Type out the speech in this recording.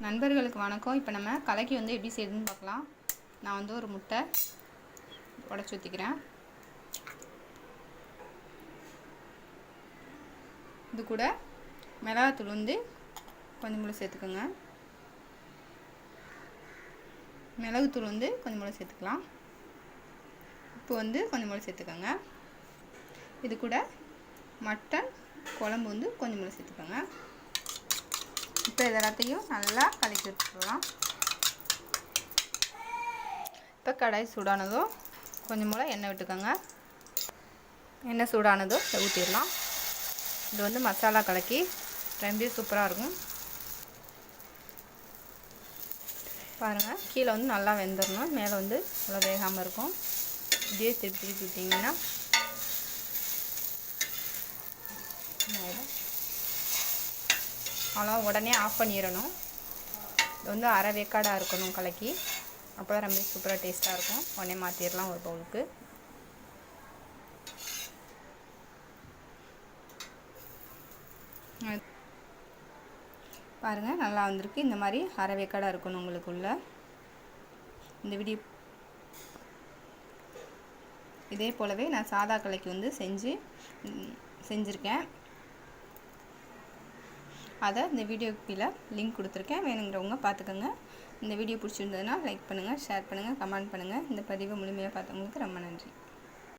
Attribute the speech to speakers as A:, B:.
A: நண்பர்களுக்கு வணக்கம். இப்போ நம்ம கலக்கி வந்து எப்படி செய்யுதுன்னு பார்க்கலாம். நான் வந்து ஒரு முட்டை உடச்சி ஊற்றிக்கிறேன். இது கூட மிளகாத்தூள் வந்து கொஞ்சம் போல் சேர்த்துக்கோங்க. மிளகுத்தூள் வந்து கொஞ்சம் போல் சேர்த்துக்கலாம். உப்பு வந்து கொஞ்சம் போல் சேர்த்துக்கோங்க. இது கூட மட்டன் குழம்பு வந்து கொஞ்சம் போல் சேர்த்துக்கோங்க. இப்போ இது எல்லாத்தையும் நல்லா கலக்கி விட்டுக்கலாம். இப்போ கடாய் சூடானதும் கொஞ்சம் போல் எண்ணெய் விட்டுக்கோங்க. எண்ணெய் சூடானதும் ஊற்றிடலாம். இது வந்து மசாலா கலக்கி ரொம்ப சூப்பராக இருக்கும். பாருங்கள், கீழே வந்து நல்லா வெந்துடணும், மேலே வந்து அவ்வளோ வேகாமல் இருக்கும். இதே திருப்பி திருப்பி விட்டிங்கன்னா அவ்வளோ உடனே ஆஃப் பண்ணிடணும். இது வந்து அரை வேக்காடாக இருக்கணும் கலக்கி, அப்போ தான் ரொம்ப சூப்பராக டேஸ்ட்டாக இருக்கும். உடனே மாற்றிடலாம் ஒரு பவுலுக்கு. பாருங்கள், நல்லா வந்திருக்கு. இந்த மாதிரி அரை வேக்காடாக இருக்கணும் உங்களுக்குள்ள. இந்த வீடியோ இதே போலவே நான் சாதா கலக்கி வந்து செஞ்சுருக்கேன். அதை இந்த வீடியோக்கு கீழே லிங்க் கொடுத்துருக்கேன், வேணுங்கிறவங்க பார்த்துக்கோங்க. இந்த வீடியோ பிடிச்சிருந்ததுன்னா லைக் பண்ணுங்கள், ஷேர் பண்ணுங்கள், கமெண்ட் பண்ணுங்கள். இந்த பதிவை முழுமையாக பார்த்தவங்களுக்கு ரொம்ப நன்றி.